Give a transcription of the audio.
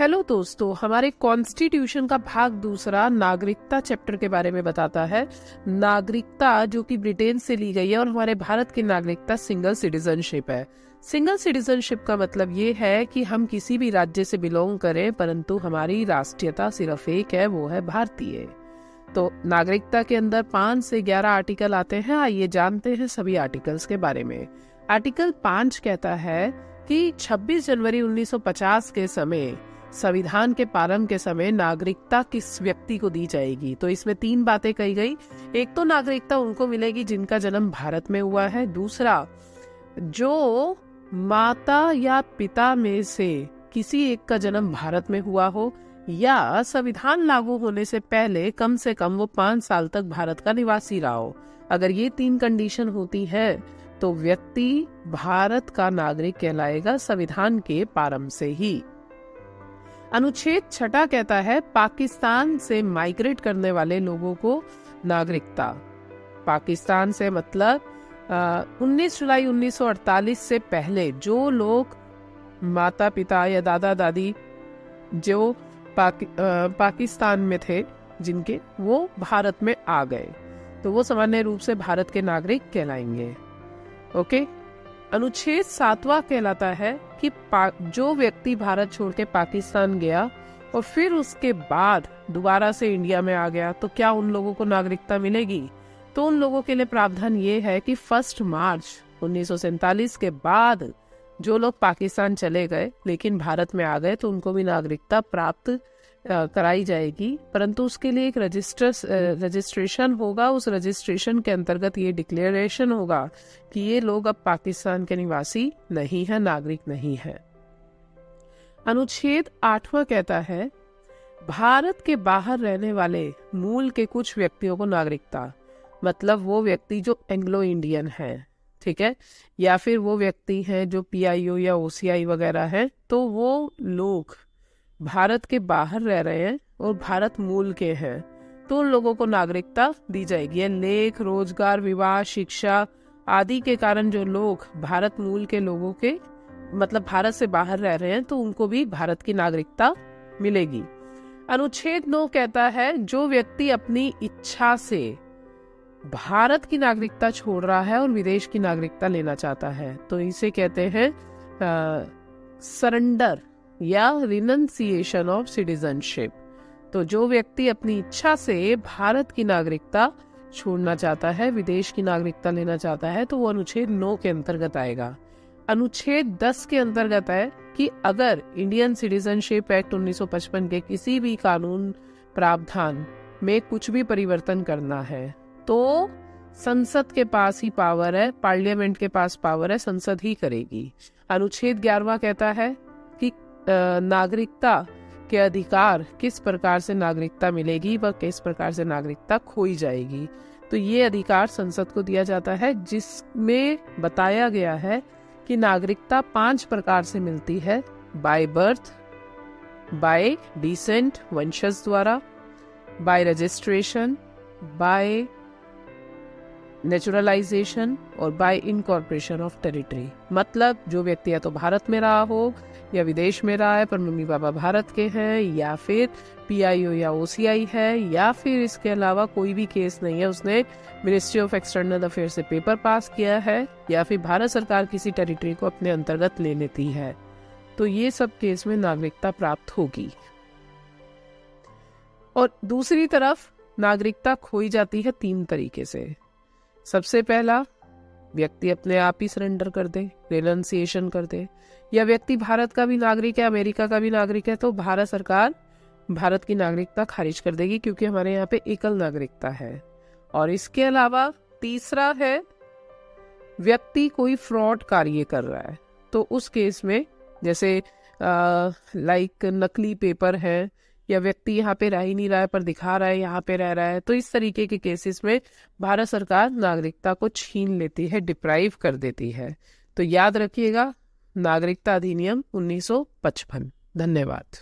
Hello दोस्तों, हमारे constitution का भाग दूसरा नागरिकता चैप्टर के बारे में बताता है। नागरिकता जो कि ब्रिटेन से ली गई है और हमारे भारत की नागरिकता सिंगल सिटीजनशिप है। सिंगल सिटीजनशिप का मतलब ये है कि हम किसी भी राज्य से बिलोंग करें, परंतु हमारी राष्ट्रीयता सिर्फ एक है, वो है भारतीय। तो नागरिकता के अंदर 5 से 11 आर्टिकल आते हैं। आइए जानते हैं सभी आर्टिकल्स के बारे में। आर्टिकल 5 कहता है कि 26 जनवरी 1950 के समय संविधान के प्रारंभ के समय नागरिकता किस व्यक्ति को दी जाएगी। तो इसमें 3 बातें कही गई। एक तो नागरिकता उनको मिलेगी जिनका जन्म भारत में हुआ है। दूसरा, जो माता या पिता में से किसी एक का जन्म भारत में हुआ हो या संविधान लागू होने से पहले कम से कम वो 5 साल तक भारत का निवासी रहा हो। अगर ये 3 कंडीशन होती है तो व्यक्ति भारत का नागरिक कहलाएगा संविधान के प्रारंभ से ही। अनुच्छेद 6 कहता है पाकिस्तान से माइग्रेट करने वाले लोगों को नागरिकता। पाकिस्तान से मतलब 19 जुलाई 1948 से पहले जो लोग माता पिता या दादा दादी जो पाकिस्तान में थे जिनके, वो भारत में आ गए तो वो सामान्य रूप से भारत के नागरिक कहलाएंगे। ओके। अनुच्छेद 7 कहलाता है कि जो व्यक्ति भारत छोड़ के पाकिस्तान गया और फिर उसके बाद दोबारा से इंडिया में आ गया तो क्या उन लोगों को नागरिकता मिलेगी। तो उन लोगों के लिए प्रावधान ये है कि 1 मार्च 1947 के बाद जो लोग पाकिस्तान चले गए लेकिन भारत में आ गए तो उनको भी नागरिकता प्राप्त कराई जाएगी, परंतु उसके लिए एक रजिस्ट्रेशन होगा। उस रजिस्ट्रेशन के अंतर्गत ये डिक्लेरेशन होगा कि ये लोग अब पाकिस्तान के निवासी नहीं है, नागरिक नहीं है। अनुच्छेद 8 कहता है भारत के बाहर रहने वाले मूल के कुछ व्यक्तियों को नागरिकता, मतलब वो व्यक्ति जो एंग्लो इंडियन है, ठीक है, या फिर वो व्यक्ति हैं जो PIO या OCI वगैरह हैं, तो वो लोग भारत के बाहर रह रहे हैं और भारत मूल के हैं तो उन लोगों को नागरिकता दी जाएगी। लेख, रोजगार, विवाह, शिक्षा आदि के कारण जो लोग भारत मूल के लोगों के मतलब भारत से बाहर रह रहे हैं तो उनको भी भारत की नागरिकता मिलेगी। अनुच्छेद 9 कहता है जो व्यक्ति अपनी इच्छा से भारत की नागरिकता छोड़ रहा है और विदेश की नागरिकता लेना चाहता है तो इसे कहते हैं सरेंडर या रिनंसिएशन ऑफ सिटीजनशिप। तो जो व्यक्ति अपनी इच्छा से भारत की नागरिकता छोड़ना चाहता है, विदेश की नागरिकता लेना चाहता है, तो वो अनुच्छेद 9 के अंतर्गत आएगा। अनुच्छेद 10 के अंतर्गत है कि अगर इंडियन सिटीजनशिप एक्ट 1955 के किसी भी कानून प्रावधान में कुछ भी परिवर्तन करना है तो संसद के पास ही पावर है, पार्लियामेंट के पास पावर है, संसद ही करेगी। अनुच्छेद 11 कहता है कि नागरिकता के अधिकार किस प्रकार से नागरिकता मिलेगी व किस प्रकार से नागरिकता खोई जाएगी। तो ये अधिकार संसद को दिया जाता है जिसमें बताया गया है कि नागरिकता 5 प्रकार से मिलती है। बाय बर्थ, बाय डिसेंट वंशज द्वारा, बाय रजिस्ट्रेशन, बाय नेचुरलाइजेशन और बाय इनकॉर्पोरेशन ऑफ टेरिटरी। मतलब जो व्यक्ति या तो भारत में रहा हो या विदेश में रहा है पर मम्मी पापा भारत के हैं, या फिर PIO या OCI है, या फिर इसके अलावा कोई भी केस नहीं है, उसने मिनिस्ट्री ऑफ एक्सटर्नल अफेयर से पेपर पास किया है, या फिर भारत सरकार किसी टेरिटरी को अपने अंतर्गत ले लेती है, तो ये सब केस में नागरिकता प्राप्त होगी। और दूसरी तरफ नागरिकता खोई जाती है 3 तरीके से। सबसे पहला, व्यक्ति अपने आप ही सरेंडर कर दे, रेनंसिएशन कर दे, या व्यक्ति भारत का भी नागरिक है, अमेरिका का भी नागरिक है, तो भारत सरकार भारत की नागरिकता खारिज कर देगी क्योंकि हमारे यहाँ पे एकल नागरिकता है। और इसके अलावा तीसरा है, व्यक्ति कोई फ्रॉड कार्य कर रहा है तो उस केस में जैसे लाइक नकली पेपर है या व्यक्ति यहाँ पे रह ही नहीं रहा है पर दिखा रहा है यहाँ पे रह रहा है, तो इस तरीके के केसेस में भारत सरकार नागरिकता को छीन लेती है, डिप्राइव कर देती है। तो याद रखिएगा, नागरिकता अधिनियम 1955। धन्यवाद।